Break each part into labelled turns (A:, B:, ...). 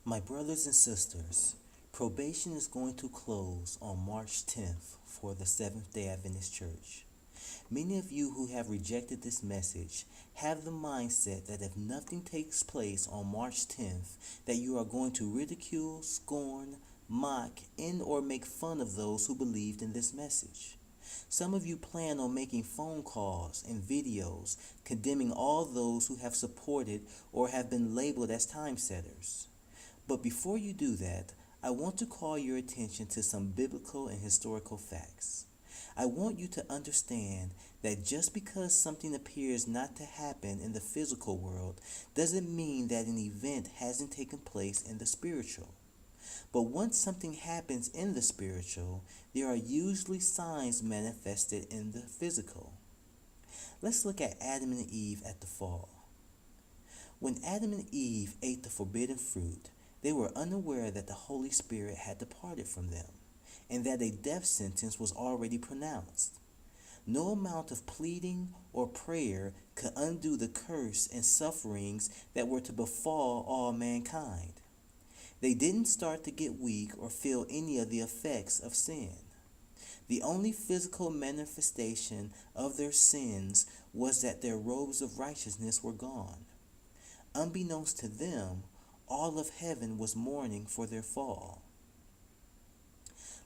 A: My brothers and sisters, probation is going to close on March 10th for the Seventh-day Adventist Church. Many of you who have rejected this message have the mindset that if nothing takes place on March 10th, that you are going to ridicule, scorn, mock, or make fun of those who believed in this message. Some of you plan on making phone calls and videos condemning all those who have supported or have been labeled as time setters. But before you do that, I want to call your attention to some biblical and historical facts. I want you to understand that just because something appears not to happen in the physical world doesn't mean that an event hasn't taken place in the spiritual. But once something happens in the spiritual, there are usually signs manifested in the physical. Let's look at Adam and Eve at the fall. When Adam and Eve ate the forbidden fruit, they were unaware that the Holy Spirit had departed from them, and that a death sentence was already pronounced. No amount of pleading or prayer could undo the curse and sufferings that were to befall all mankind. They didn't start to get weak or feel any of the effects of sin. The only physical manifestation of their sins was that their robes of righteousness were gone. Unbeknownst to them, all of heaven was mourning for their fall.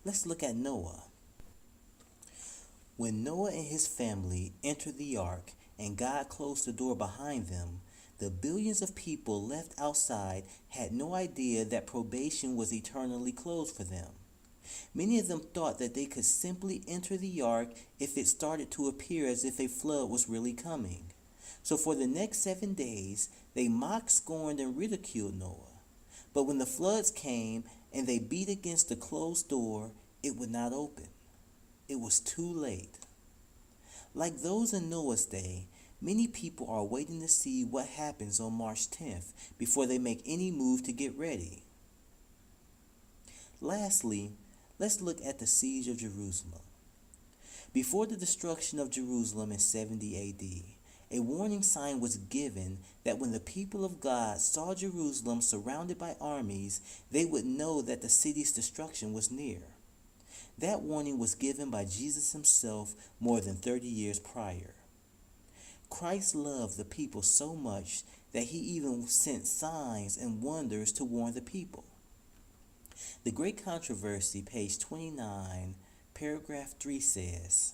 A: Let's look at Noah. When Noah and his family entered the ark and God closed the door behind them, the billions of people left outside had no idea that probation was eternally closed for them. Many of them thought that they could simply enter the ark if it started to appear as if a flood was really coming. So for the next 7 days, they mocked, scorned, and ridiculed Noah. But when the floods came and they beat against the closed door, it would not open. It was too late. Like those in Noah's day, many people are waiting to see what happens on March 10th before they make any move to get ready. Lastly, let's look at the siege of Jerusalem. Before the destruction of Jerusalem in 70 AD, a warning sign was given that when the people of God saw Jerusalem surrounded by armies, they would know that the city's destruction was near. That warning was given by Jesus himself more than 30 years prior. Christ loved the people so much that he even sent signs and wonders to warn the people. The Great Controversy, page 29, paragraph 3 says,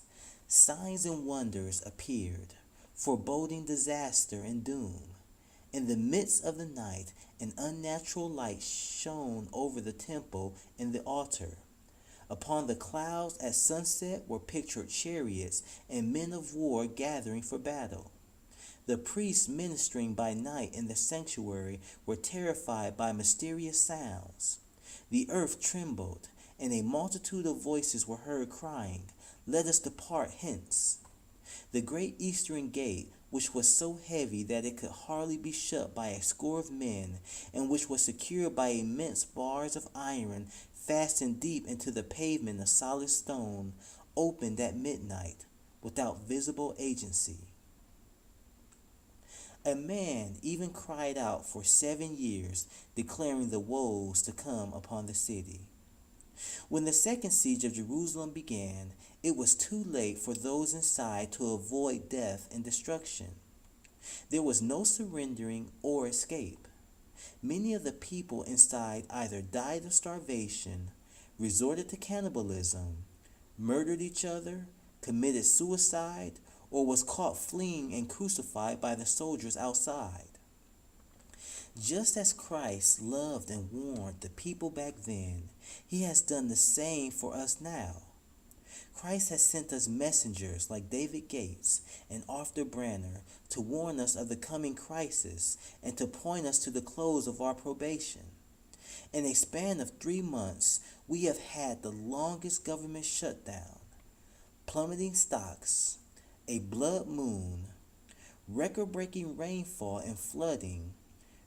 A: "Signs and wonders appeared, foreboding disaster and doom. In the midst of the night, an unnatural light shone over the temple and the altar. Upon the clouds at sunset were pictured chariots and men of war gathering for battle. The priests ministering by night in the sanctuary were terrified by mysterious sounds. The earth trembled, and a multitude of voices were heard crying, 'Let us depart hence.' The great eastern gate, which was so heavy that it could hardly be shut by a score of men, and which was secured by immense bars of iron fastened deep into the pavement of solid stone, opened at midnight, without visible agency. A man even cried out for 7 years, declaring the woes to come upon the city. When the second siege of Jerusalem began, it was too late for those inside to avoid death and destruction. There was no surrendering or escape. Many of the people inside either died of starvation, resorted to cannibalism, murdered each other, committed suicide, or was caught fleeing and crucified by the soldiers outside. Just as Christ loved and warned the people back then, he has done the same for us now. Christ has sent us messengers like David Gates and Arthur Branner to warn us of the coming crisis and to point us to the close of our probation. In a span of 3 months, we have had the longest government shutdown, plummeting stocks, a blood moon, record-breaking rainfall and flooding,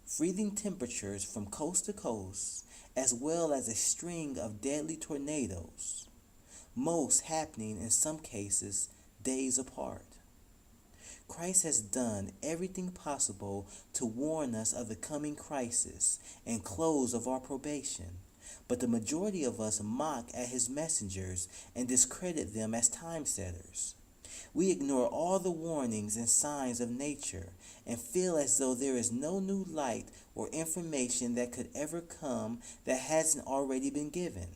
A: freezing temperatures from coast to coast, as well as a string of deadly tornadoes, most happening in some cases days apart. Christ has done everything possible to warn us of the coming crisis and close of our probation, but the majority of us mock at his messengers and discredit them as time setters. We ignore all the warnings and signs of nature and feel as though there is no new light or information that could ever come that hasn't already been given.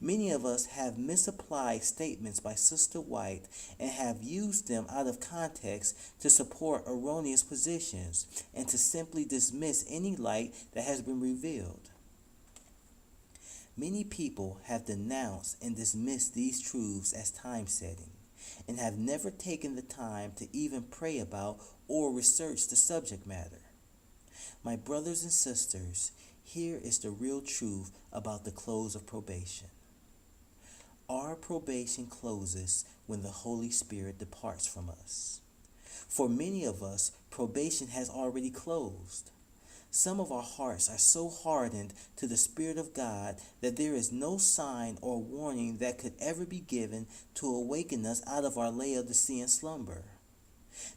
A: Many of us have misapplied statements by Sister White and have used them out of context to support erroneous positions and to simply dismiss any light that has been revealed. Many people have denounced and dismissed these truths as time-setting and have never taken the time to even pray about or research the subject matter. My brothers and sisters, here is the real truth about the close of probation. Our probation closes when the Holy Spirit departs from us. For many of us, probation has already closed. Some of our hearts are so hardened to the Spirit of God that there is no sign or warning that could ever be given to awaken us out of our Laodicean slumber.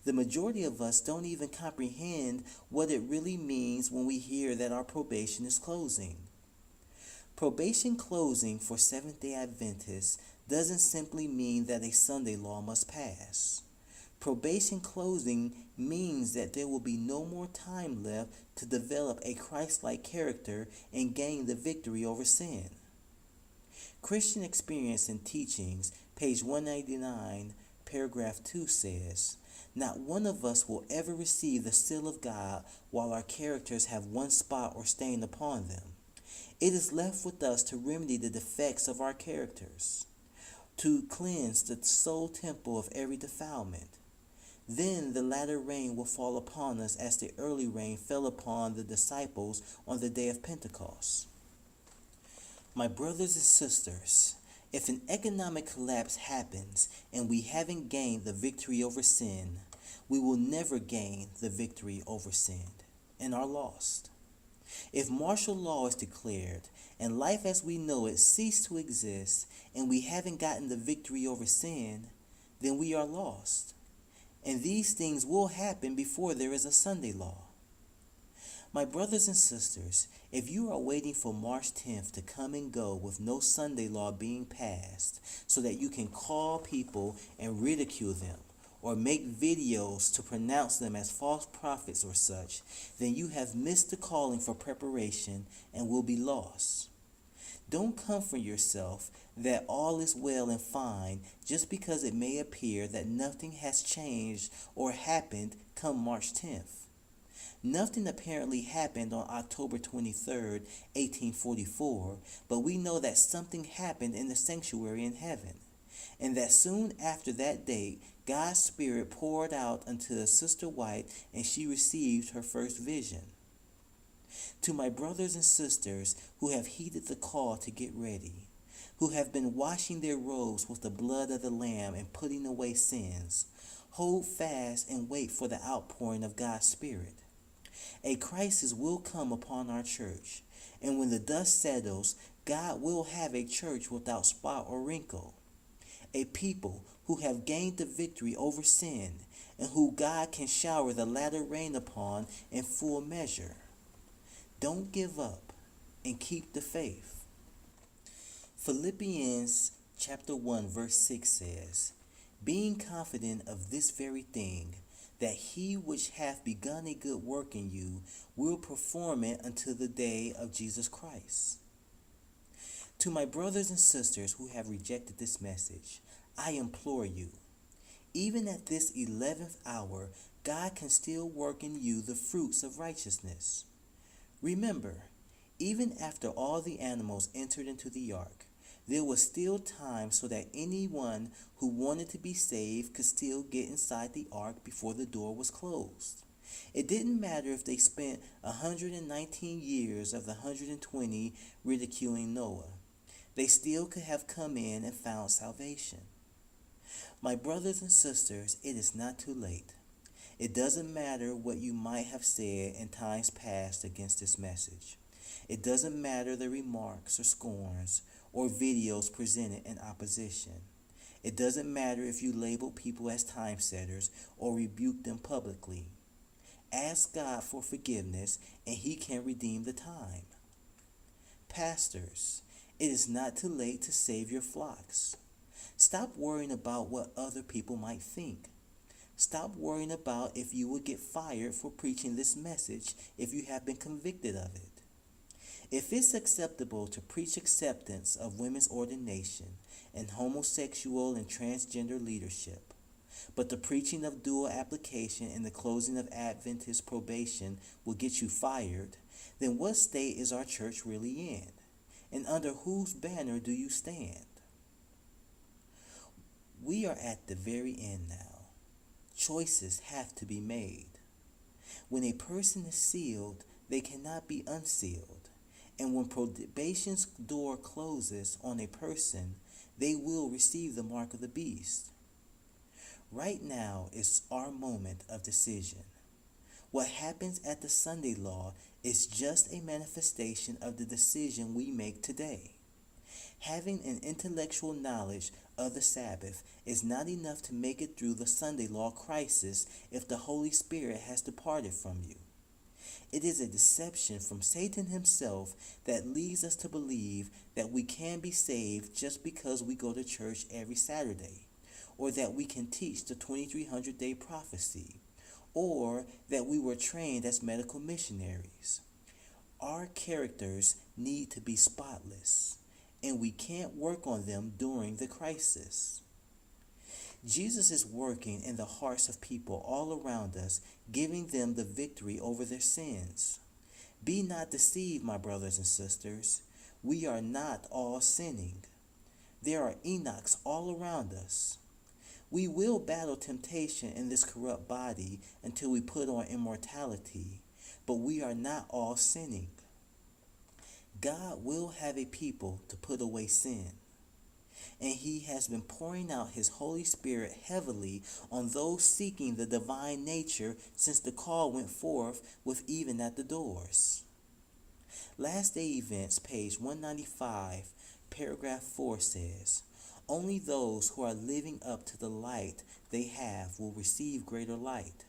A: The majority of us don't even comprehend what it really means when we hear that our probation is closing. Probation closing for Seventh-day Adventists doesn't simply mean that a Sunday law must pass. Probation closing means that there will be no more time left to develop a Christ-like character and gain the victory over sin. Christian Experience and Teachings, page 199, paragraph 2 says, "Not one of us will ever receive the seal of God while our characters have one spot or stain upon them. It is left with us to remedy the defects of our characters, to cleanse the soul temple of every defilement. Then the latter rain will fall upon us as the early rain fell upon the disciples on the day of Pentecost." My brothers and sisters, if an economic collapse happens and we haven't gained the victory over sin, we will never gain the victory over sin and are lost. If martial law is declared and life as we know it ceased to exist and we haven't gotten the victory over sin, then we are lost. And these things will happen before there is a Sunday law. My brothers and sisters, if you are waiting for March 10th to come and go with no Sunday law being passed so that you can call people and ridicule them or make videos to pronounce them as false prophets or such, then you have missed the calling for preparation and will be lost. Don't comfort yourself that all is well and fine just because it may appear that nothing has changed or happened come March 10th. Nothing apparently happened on October 23rd, 1844, but we know that something happened in the sanctuary in heaven, and that soon after that date, God's Spirit poured out unto Sister White and she received her first vision. To my brothers and sisters who have heeded the call to get ready, who have been washing their robes with the blood of the Lamb and putting away sins, hold fast and wait for the outpouring of God's Spirit. A crisis will come upon our church, and when the dust settles, God will have a church without spot or wrinkle, a people who have gained the victory over sin and who God can shower the latter rain upon in full measure. Don't give up and keep the faith. Philippians chapter 1 verse 6 says, "Being confident of this very thing, that he which hath begun a good work in you will perform it until the day of Jesus Christ." To my brothers and sisters who have rejected this message, I implore you, even at this 11th hour, God can still work in you the fruits of righteousness. Remember, even after all the animals entered into the ark, there was still time so that anyone who wanted to be saved could still get inside the ark before the door was closed. It didn't matter if they spent 119 years of the 120 ridiculing Noah. They still could have come in and found salvation. My brothers and sisters, it is not too late. It doesn't matter what you might have said in times past against this message. It doesn't matter the remarks or scorns or videos presented in opposition. It doesn't matter if you label people as time setters or rebuke them publicly. Ask God for forgiveness and He can redeem the time. Pastors, it is not too late to save your flocks. Stop worrying about what other people might think. Stop worrying about if you will get fired for preaching this message if you have been convicted of it. If it's acceptable to preach acceptance of women's ordination and homosexual and transgender leadership, but the preaching of dual application and the closing of Adventist probation will get you fired, then what state is our church really in? And under whose banner do you stand? We are at the very end now. Choices have to be made. When a person is sealed, they cannot be unsealed. And when probation's door closes on a person, they will receive the mark of the beast. Right now is our moment of decision. What happens at the Sunday law is just a manifestation of the decision we make today. Having an intellectual knowledge of the Sabbath is not enough to make it through the Sunday law crisis if the Holy Spirit has departed from you. It is a deception from Satan himself that leads us to believe that we can be saved just because we go to church every Saturday, or that we can teach the 2300-day prophecy, or that we were trained as medical missionaries. Our characters need to be spotless, and we can't work on them during the crisis. Jesus is working in the hearts of people all around us, giving them the victory over their sins. Be not deceived, my brothers and sisters. We are not all sinning. There are Enochs all around us. We will battle temptation in this corrupt body until we put on immortality, but we are not all sinning. God will have a people to put away sin, and He has been pouring out His Holy Spirit heavily on those seeking the divine nature since the call went forth with even at the doors. Last Day Events, page 195, paragraph 4 says, "Only those who are living up to the light they have will receive greater light.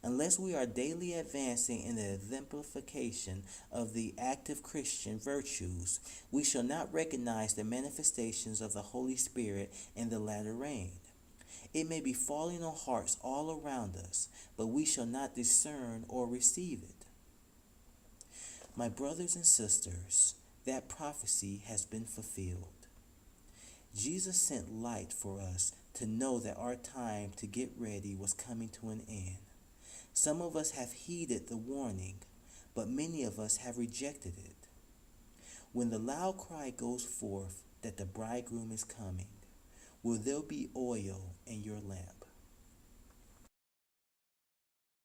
A: Unless we are daily advancing in the exemplification of the active Christian virtues, we shall not recognize the manifestations of the Holy Spirit in the latter rain. It may be falling on hearts all around us, but we shall not discern or receive it." My brothers and sisters, that prophecy has been fulfilled. Jesus sent light for us to know that our time to get ready was coming to an end. Some of us have heeded the warning, but many of us have rejected it. When the loud cry goes forth that the bridegroom is coming, will there be oil in your lamp?